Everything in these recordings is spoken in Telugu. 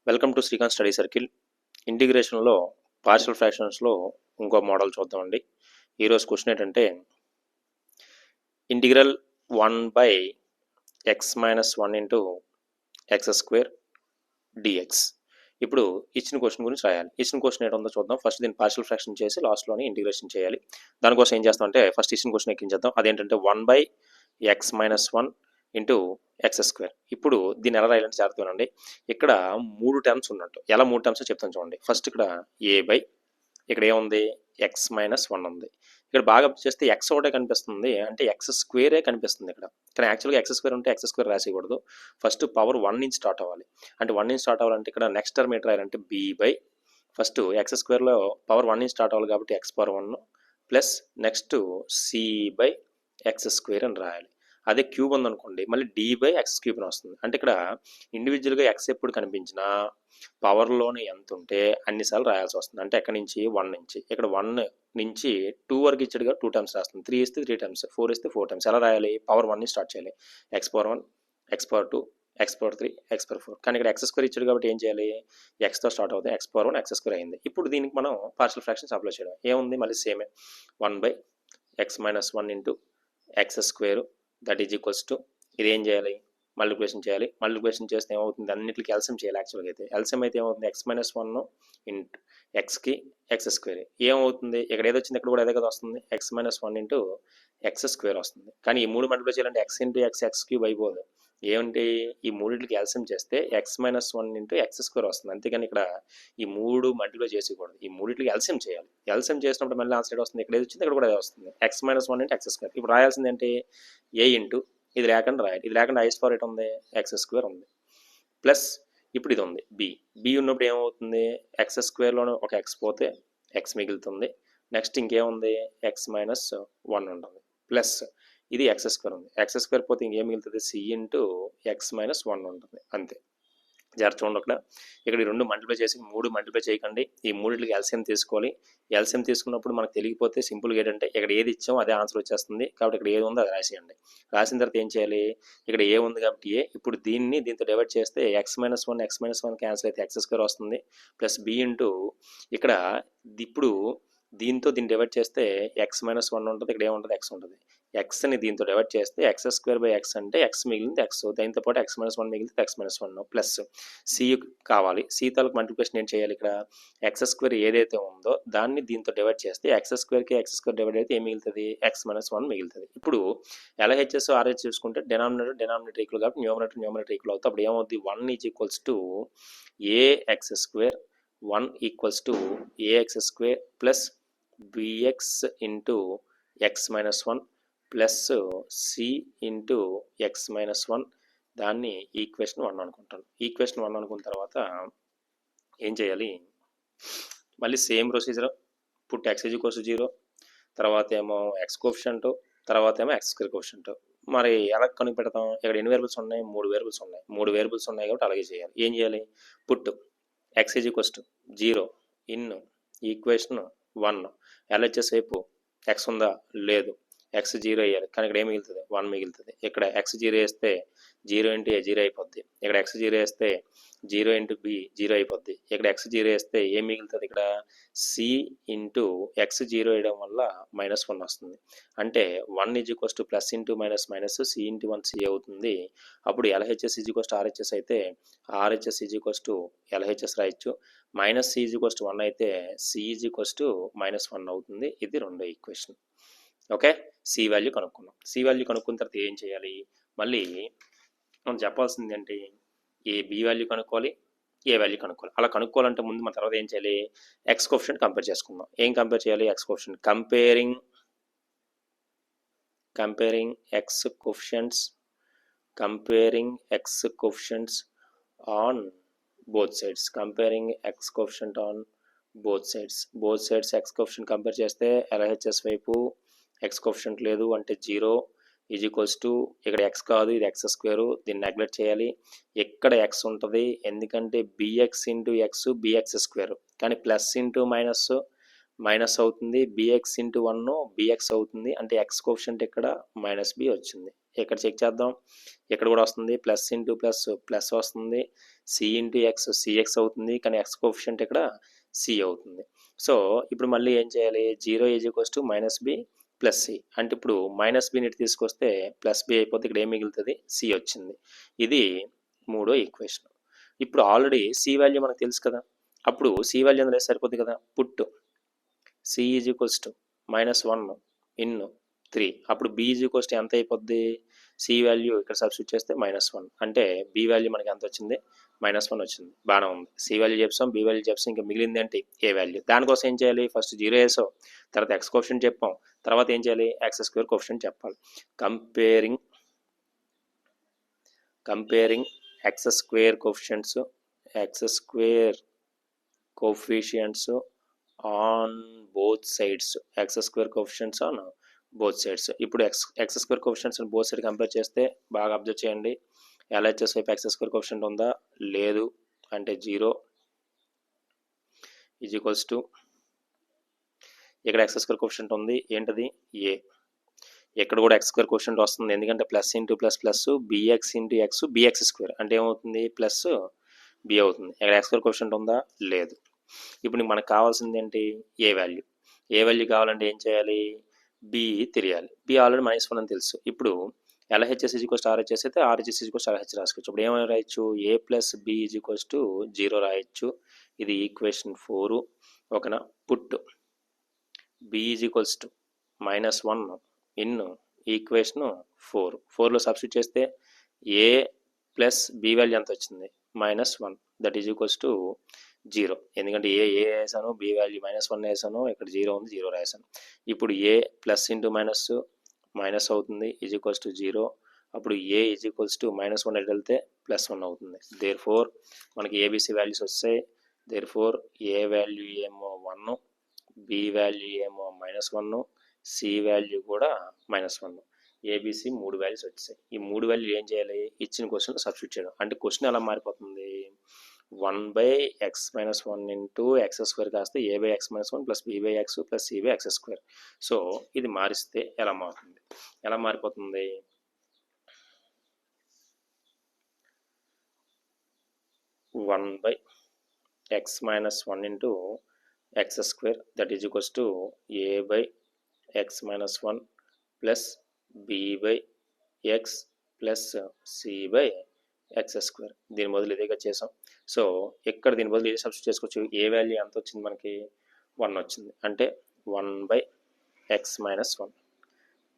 Welcome to Srikanth study circle. ఇంటిగ్రేషన్లో పార్షియల్ ఫ్రాక్షన్స్లో ఇంకో మోడల్ చూద్దామండి. ఈరోజు క్వశ్చన్ ఏంటంటే integral 1/x-1 into x square dx. ఇప్పుడు ఇచ్చిన క్వశ్చన్ గురించి రాయాలి. ఇచ్చిన క్వశ్చన్ ఏంటో చూద్దాం. ఫస్ట్ దీన్ని పార్షియల్ ఫ్రాక్షన్ చేసి లాస్ట్లోనే ఇంటిగ్రేషన్ చేయాలి. దానికోసం ఏం చేస్తామంటే ఫస్ట్ ఇచ్చిన క్వశ్చన్ ఎక్కించేద్దాం. అదేంటంటే 1/x-1 ఇంటూ ఎక్స్ స్క్వేర్. ఇప్పుడు దీన్ని ఎలా రాయాలంటే జాగ్రత్తగానండి. ఇక్కడ 3 టర్మ్స్ ఉన్నట్టు. ఎలా 3 టర్మ్స్ చెప్తాను చూడండి. ఫస్ట్ ఇక్కడ ఇక్కడ ఏముంది x-1 ఉంది. ఇక్కడ బాగా చేస్తే ఎక్స్ ఒకటే కనిపిస్తుంది, అంటే ఎక్స్ స్క్వేరే కనిపిస్తుంది ఇక్కడ. కానీ యాక్చువల్గా ఎక్స్ స్క్వేర్ ఉంటే ఎక్స్ స్క్వేర్ రాసేయకూడదు. ఫస్ట్ పవర్ 1 నుంచి స్టార్ట్ అవ్వాలి. అంటే 1 నుంచి స్టార్ట్ అవ్వాలంటే ఇక్కడ నెక్స్ట్ టర్మ్ ఏంటి రాయాలంటే b/, ఫస్ట్ ఎక్స్ స్క్వేర్లో పవర్ 1 నుంచి స్టార్ట్ అవ్వాలి కాబట్టి x⁴ ప్లస్ నెక్స్ట్ c/x² అని రాయాలి. అదే క్యూబ్ ఉందనుకోండి మళ్ళీ d/x³ అని వస్తుంది. అంటే ఇక్కడ ఇండివిజువల్గా ఎక్స్ ఎప్పుడు కనిపించినా పవర్లోనే ఎంత ఉంటే అన్నిసార్లు రాయాల్సి వస్తుంది. అంటే ఎక్కడి నుంచి 1 నుంచి, ఇక్కడ 1 నుంచి 2 వరకు ఇచ్చాడుగా 2 టైమ్స్ రాస్తుంది. 3 ఇస్తే 3 టైమ్స్, 4 ఇస్తే 4 టైమ్స్. ఎలా రాయాలి? పవర్ 1 నుంచి స్టార్ట్ చేయాలి. x⁴1, x⁴2, x⁴3, x⁴4. కానీ ఇక్కడ x² ఇచ్చాడు కాబట్టి ఏం చేయాలి? ఎక్స్తో స్టార్ట్ అవుతుంది. x⁴1 x² అయింది. ఇప్పుడు దీనికి మనం పార్షియల్ ఫ్రాక్షన్స్ అప్లై చేయడం ఏముంది, మళ్ళీ సేమే 1/x-1 into x square that is equals to, ఇది ఏం చేయాలి? మల్టిప్లికేషన్ చేయాలి. మల్టిప్లికేషన్ చేస్తే ఏమవుతుంది? అన్నింటికి ఎల్సిఎం చేయాలి. యాక్చువల్గా అయితే ఎల్సిఎం అయితే ఏమవుతుంది? x-1 ఇంటూ ఎక్స్కి x² ఏమవుతుంది? ఇక్కడ ఏదో వచ్చింది, ఇక్కడ కూడా అదే కదా వస్తుంది. x-1 ఇంటూ x² వస్తుంది. కానీ ఈ 3 మల్టిప్లై చేయాలంటే x ఇంటూ x³ అయిపోదు. ఏమంటే ఈ మూడింటికి ఎల్సిఎం చేస్తే x-1 ఇంటూ x² వస్తుంది. అంతేగాని ఇక్కడ ఈ 3 మల్టిప్లై చేసేయకూడదు. ఈ మూడింటికి ఎల్సిఎం చేయాలి. ఎల్సిఎం చేసినప్పుడు మళ్ళీ ఆ సైడ్ వస్తుంది. ఇక్కడ ఏది వచ్చింది, ఇక్కడ కూడా అదే వస్తుంది. x-1 into x². ఇప్పుడు రాయాల్సింది ఏంటి? a ఇంటూ, ఇది లేకుండా రాయాలి. ఇది లేకుండా i² ఎట్ ఉంది? x² ఉంది. ప్లస్ ఇప్పుడు ఇది ఉంది b ఉన్నప్పుడు ఏమవుతుంది? x²లోనే ఒక x పోతే x మిగులుతుంది. నెక్స్ట్ ఇంకేముంది? x-1 ఉంటుంది. ప్లస్ ఇది x² ఉంది. x² పోతే ఇంకేం మిగులుతుంది? c ఇంటూ x-1 ఉంటుంది. అంతే. జాగ్రత్త చూడండి. ఇక్కడ ఈ 2 మల్టిప్లై చేసి 3 మల్టిప్లై చేయకండి. ఈ మూడింటికి ఎల్సిఎం తీసుకోవాలి. ఎల్సిఎం తీసుకున్నప్పుడు మనకు తెలియకపోతే సింపుల్గా ఏంటంటే ఇక్కడ ఏది ఇచ్చామో అదే ఆన్సర్ వచ్చేస్తుంది. కాబట్టి ఇక్కడ ఏది ఉందో అది రాసేయండి. రాసిన తర్వాత ఏం చేయాలి? ఇక్కడ ఏ ఉంది కాబట్టి ఏ. ఇప్పుడు దీంతో డివైడ్ చేస్తే x-1 క్యాన్సిల్ అయితే x² వస్తుంది. ప్లస్ b ఇంటూ ఇక్కడ ఇప్పుడు దీంతో డివైడ్ చేస్తే x-1 ఉంటుంది. ఇక్కడ ఏముంటుంది? x ఉంటుంది. ఎక్స్ని దీంతో డివైడ్ చేస్తే x²/x అంటే x మిగిలింది x, దాంతో పాటు x-1 మిగిలింది x-1 ప్లస్ c కావాలి. c తాలకు మల్టిప్లికేషన్ ఏం చేయాలి? ఇక్కడ x² ఏదైతే ఉందో దాన్ని దీంతో డివైడ్ చేస్తే x²కి x² డివైడ్ అయితే ఏం మిగులుతుంది? x-1 మిగులుతుంది. ఇప్పుడు LHS RH చూసుకుంటే డినామినేటర్ ఈక్వల్ కాబట్టి న్యూమరేటర్ ఈక్వల్ అవుతుంది. అప్పుడు ఏమవుతుంది? 1 is equals to ax², 1 equals to ax² plus bx into x-1 plus c into x-1. దాన్ని ఈక్వేషన్ 1 అనుకుంటాను. ఈక్వేషన్ 1 అనుకున్న తర్వాత ఏం చేయాలి? మళ్ళీ same procedure. Put x is equals to 0, తర్వాత ఏమో x కోఎఫిషియంట్, తర్వాత ఏమో x² కోఎఫిషియంట్. మరి ఎలా కనిపెడతాం? ఇక్కడ ఎన్ని వేరియబుల్స్ ఉన్నాయి? 3 వేరియబుల్స్ ఉన్నాయి. 3 వేరియబుల్స్ ఉన్నాయి కాబట్టి అలాగే చేయాలి. ఏం చేయాలి? Put x is equals to 0 in equation 1. LHS వైపు x ఉందా? లేదు. x 0 వేయాలి. కానీ ఇక్కడ ఏం మిగులుతుంది? 1 మిగులుతుంది. ఇక్కడ x 0 వేస్తే 0 ఇంటూ a 0 అయిపోద్ది. ఇక్కడ x 0 వేస్తే 0 ఇంటూ b 0 అయిపోద్ది. ఇక్కడ x 0 వేస్తే ఏం మిగులుతుంది? ఇక్కడ c ఇంటూ x 0 వేయడం వల్ల -1 వస్తుంది. అంటే 1 is equals to plus into minus c into 1 c అవుతుంది. అప్పుడు LHS is equals to RHS అయితే RHS is equals to LHS రాయొచ్చు. -c ఈజ్ ఈక్వల్స్ టు 1 అయితే c ఈజ్ ఈక్వల్స్ టు -1 అవుతుంది. ఇది రెండో ఈక్వేషన్. ఓకే, సి వాల్యూ కనుక్కున్నాం. సి వాల్యూ కనుక్కున్న తర్వాత ఏం చేయాలి? మళ్ళీ మనం చెప్పాల్సింది ఏంటి? బి వాల్యూ కనుక్కోవాలి, ఏ వాల్యూ కనుక్కోవాలి. అలా కనుక్కోవాలంటే ముందు మన తర్వాత ఏం చేయాలి? ఎక్స్ కోఎఫిషియంట్ కంపేర్ చేసుకుందాం. ఏం కంపేర్ చేయాలి? X coefficient. Comparing X coefficients on both sides. Both sides X coefficient compare చేస్తే LHS వైపు ఎక్స్ కోఎఫిషియంట్ లేదు అంటే 0 ఈజ్ ఈక్వల్స్ టు, ఇక్కడ ఎక్స్ కాదు ఇది x², దీన్ని నెగ్లెక్ట్ చేయాలి. ఎక్కడ ఎక్స్ ఉంటుంది? ఎందుకంటే bx ఇంటూ ఎక్స్ bx², కానీ ప్లస్ ఇంటూ మైనస్ అవుతుంది. bx ఇంటూ 1 bx అవుతుంది. అంటే ఎక్స్ కోఎఫిషియంట్ ఇక్కడ -b వచ్చింది. ఇక్కడ చెక్ చేద్దాం. ఇక్కడ కూడా వస్తుంది ప్లస్ ఇంటూ ప్లస్ ప్లస్ వస్తుంది, సి ఇంటూ ఎక్స్ సిఎక్స్ అవుతుంది, కానీ ఎక్స్ కోఫిషియంట్ ఇక్కడ సి అవుతుంది. సో ఇప్పుడు మళ్ళీ ఏం చేయాలి, 0 = మైనస్ బి ప్లస్ సి అంటే ఇప్పుడు మైనస్ బిని తీసుకొస్తే ప్లస్ బి అయిపోతే ఇక్కడ ఏం మిగులుతుంది, సి వచ్చింది. ఇది 3వ ఈక్వేషన్. ఇప్పుడు ఆల్రెడీ సి వాల్యూ మనకు తెలుసు కదా, అప్పుడు సి వాల్యూ అనేది సరిపోద్ది కదా, పుట్ సి = -1 ఇన్ 3 అప్పుడు బి ఎంత అయిపోద్ది, సి వాల్యూ ఇక్కడ సబ్స్టిట్యూట్ చేస్తే -1 అంటే బి వాల్యూ మనకి ఎంత వచ్చింది, -1 వచ్చింది. బాగానే ఉంది. సి వాల్యూ చెప్పాం, బి వాల్యూ చెప్పాం, ఇంకా మిగిలింది అంటే ఏ వాల్యూ. దానికోసం ఏం చేయాలి, ఫస్ట్ 0 వేసాం, తర్వాత ఎక్స్ కోఫిషియంట్ చెప్పాం, తర్వాత ఏం చేయాలి, x² కోఫిషియంట్ చెప్పాలి. Comparing x² coefficients on both sides, x² coefficients on both sides. ఇప్పుడు x² coefficients both side compare చేస్తే బాగా అబ్జర్వ్ చేయండి, LHS వైపు x² కోఫిషియంట్ ఉందా, లేదు అంటే 0 = ఇక్కడ x² కోఫిషియంట్ ఉంది, ఏంటది ఏ. ఇక్కడ కూడా x² కోఫిషియంట్ వస్తుంది, ఎందుకంటే plus into plus plus bx into X bx² అంటే ఏమవుతుంది, ప్లస్ బి అవుతుంది. ఇక్కడ x² కోఫిషియంట్ ఉందా, లేదు. ఇప్పుడు మనకు కావాల్సింది ఏంటి, ఏ వాల్యూ. ఏ వాల్యూ కావాలంటే ఏం చేయాలి, బి తెలియాలి. బి ఆల్రెడీ -1 అని తెలుసు. ఇప్పుడు LHS = RHS అయితే RHS = LHS రాసుకోవచ్చు. ఇప్పుడు ఏమైనా రాయొచ్చు, a + b = 0 రాయొచ్చు. ఇది ఈక్వేషన్ 4. ఓకేనా. పుట్ b = -1 ఇన్ ఈక్వేషన్ 4లో సబ్స్టిట్యూట్ చేస్తే a + b వాల్యూ ఎంత వచ్చింది, -1 దట్ ఈజ్ ఈక్వల్స్ టు 0. ఎందుకంటే ఏ వేసాను, బి వాల్యూ -1 వేసాను, ఇక్కడ 0 ఉంది, 0 రాసాను. ఇప్పుడు ఏ ప్లస్ ఇంటూ మైనస్ అవుతుంది =0. అప్పుడు ఏ -1 ఎటు వెళ్తే +1 అవుతుంది. దేర్ఫోర్ మనకి ఏబిసి వాల్యూస్ వస్తాయి. దేర్ఫోర్ ఏ వాల్యూ ఏమో 1, బి వాల్యూ ఏమో -1, సి వాల్యూ కూడా -1. ఏబిసి 3 వాల్యూస్ వచ్చాయి. ఈ 3 వాల్యూ ఏం చేయాలి, ఇచ్చిన క్వశ్చన్ సబ్స్టిట్యూట్ చేయడం. అంటే క్వశ్చన్ ఎలా మారిపోతుంది, 1/x-1 ఇంటూ x² కాస్త a/x-1 + b/x + c/x². సో ఇది మారిస్తే ఎలా మారుతుంది, ఎలా మారిపోతుంది, 1/x-1 into x² that is equals to a/x-1 + b/x + c/x². దీని బదులు ఇదేగా చేసాం. సో ఇక్కడ దీని బదులు ఇది సబ్స్టిట్యూట్ చేసుకోవచ్చు. ఏ వాల్యూ ఎంత వచ్చింది మనకి, 1 వచ్చింది. అంటే 1/x-1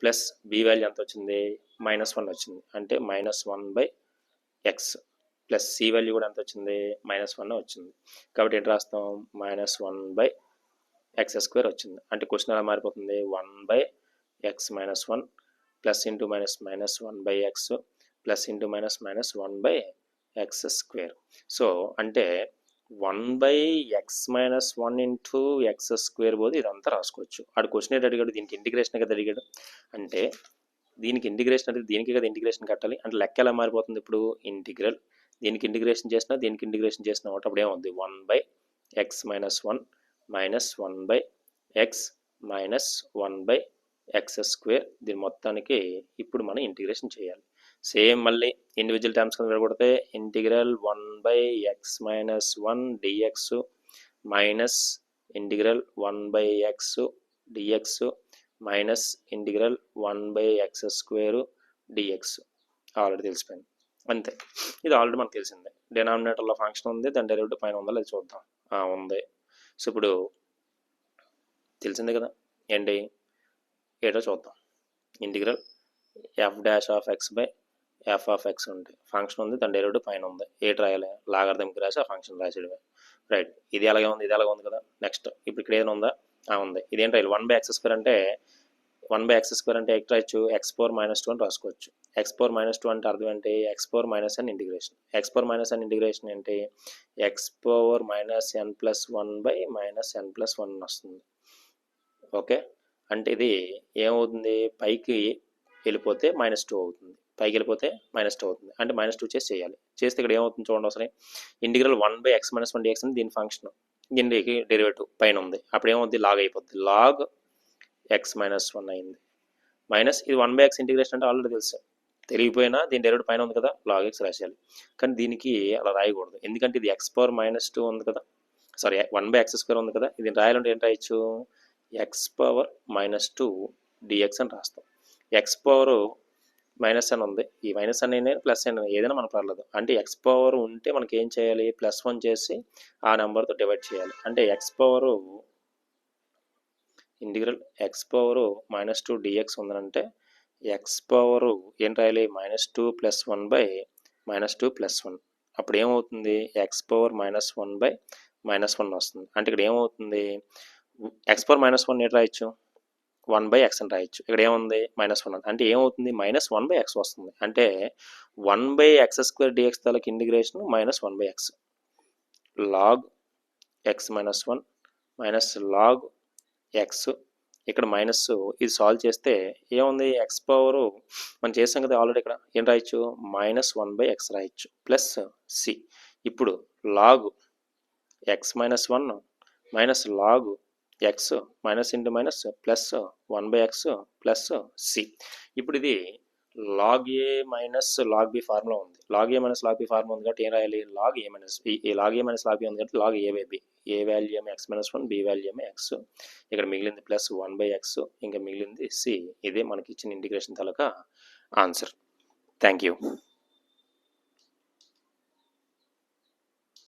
ప్లస్ బి వాల్యూ ఎంత వచ్చింది, -1 వచ్చింది. అంటే -1/x ప్లస్ సి వాల్యూ కూడా ఎంత వచ్చింది, -1 వచ్చింది. కాబట్టి ఏంటి రాస్తాం, -1/x² వచ్చింది. అంటే క్వశ్చన్ ఎలా మారిపోతుంది, 1/x-1 plus into -1/x plus into -1/x². So అంటే 1/x-1 ఇంటూ x² పోతే ఇదంతా రాసుకోవచ్చు. ఆడు క్వశ్చన్ ఏంటి అడిగాడు, దీనికి ఇంటిగ్రేషన్ కదా అడిగాడు. అంటే దీనికి ఇంటిగ్రేషన్ అంటే దీనికి కదా ఇంటిగ్రేషన్ కట్టాలి. అంటే లెక్క ఎలా మారిపోతుంది, ఇప్పుడు ఇంటిగ్రల్ దీనికి ఇంటిగ్రేషన్ చేసినా దీనికి ఇంటిగ్రేషన్ చేసినా అప్పుడు ఏమవుతుంది, 1/x-1 -1/x 1/x². దీని మొత్తానికి ఇప్పుడు మనం ఇంటిగ్రేషన్ చేయాలి. సేమ్ మళ్ళీ ఇండివిజువల్ టర్మ్స్ కింద విడగొడితే integral 1/x-1 dx minus integral 1/x dx minus integral 1/x² dx. Already తెలిసిపోయింది, అంతే. ఇది ఆల్రెడీ మనకు తెలిసిందే. డినామినేటర్లో ఫంక్షన్ ఉంది, దాని డెరివేటివ్ పైన ఉందో లేదు చూద్దాం. ఉంది. సో ఇప్పుడు తెలిసిందే కదా ఏంటి, ఏటో చూద్దాం. ఇంటిగ్రల్ f'(x/f(x) ఉంది, ఫంక్షన్ ఉంది, దాని డెరివేటివ్ పైన ఉంది. ఏటి రాయాలి, లాగరిథమిక్ రాసి ఆ ఫంక్షన్ రాసేయడమే. రైట్. ఇది అలాగే ఉంది, ఇది అలాగే ఉంది కదా. నెక్స్ట్ ఇప్పుడు ఇక్కడ ఏదైనా ఉందా, ఉంది. ఇదేంటి రాయాలి, 1/x² అంటే 1/x² అంటే ఎక్కడ రాయొచ్చు, x⁻² అని రాసుకోవచ్చు. x⁻² అంటే అర్థం ఏంటి, x⁻n ఇంటిగ్రేషన్. x⁻n ఇంటిగ్రేషన్ ఏంటి, x⁻n+1/-n+1 వస్తుంది. ఓకే. అంటే ఇది ఏమవుతుంది, పైకి వెళ్ళిపోతే -2 అవుతుంది, పైకి వెళ్ళిపోతే -2 అవుతుంది. అంటే -2 చేసి చేయాలి. చేస్తే ఇక్కడ ఏమవుతుంది చూడండి ఒకసారి, ఇంటిగ్రల్ 1/x-1 dx అని దీని ఫంక్షన్, దీనికి డెరివేటివ్ పైన ఉంది. అప్పుడు ఏమవుతుంది, లాగ్ అయిపోతుంది. లాగ్ x-1 అయింది. మైనస్ ఇది 1/x ఇంటిగ్రేషన్ అంటే ఆల్రెడీ తెలుసు, తెలియపోయినా దీని డెరివేటివ్ పైన ఉంది కదా, లాగ్ ఎక్స్ రాసేయాలి. కానీ దీనికి అలా రాయకూడదు, ఎందుకంటే ఇది ఎక్స్ పవర్ -2 ఉంది కదా, సారీ 1/x² ఉంది కదా, ఇది రాయాలంటే ఏం రాయొచ్చు, ఎక్స్ పవర్ -2 dx అని రాస్తాం. ఎక్స్ పవర్ -n ఉంది, ఈ -n అయినా +n ఏదైనా మనకు పర్లేదు. అంటే ఎక్స్ పవర్ ఉంటే మనకి ఏం చేయాలి, +1 చేసి ఆ నెంబర్తో డివైడ్ చేయాలి. అంటే X power integral X power -2 dx ఉందంటే ఎక్స్ పవర్ ఏం రాయాలి, -2 + 1/-2 + 1. అప్పుడు ఏమవుతుంది, ఎక్స్ పవర్ -1/-1 వస్తుంది. అంటే ఇక్కడ ఏమవుతుంది, ఎక్స్ పవర్ -1 ఏంటి రాయొచ్చు, 1/x అని రాయొచ్చు. ఇక్కడ ఏముంది, -1 అంటే ఏమవుతుంది, -1/x వస్తుంది. అంటే 1/x² dx తాలూకు integration -1/x log x - 1 log x, ఇక్కడ మైనస్, ఇది సాల్వ్ చేస్తే ఏముంది, ఎక్స్ పవర్ మనం చేసాం కదా ఆల్రెడీ, ఇక్కడ ఏం రాయొచ్చు, -1/x రాయొచ్చు ప్లస్ సి. ఇప్పుడు log x - 1 log x -× plus 1/x plus C. ఇప్పుడు ఇది log A minus log B formula ఉంది, log A minus log B formula ఉంది కాబట్టి ఏం రాయాలి, లాగ్ ఏ మైనస్ బి. ఈ log A minus log B ఉంది కాబట్టి లాగ్ ఏ/బి, ఏ వాల్యూ ఏమో x - 1, బి వాల్యూ ఏమో x, ఇక్కడ మిగిలింది ప్లస్ 1/x, ఇంకా మిగిలింది సి. ఇదే మనకి ఇచ్చిన integration taluka answer. Thank you.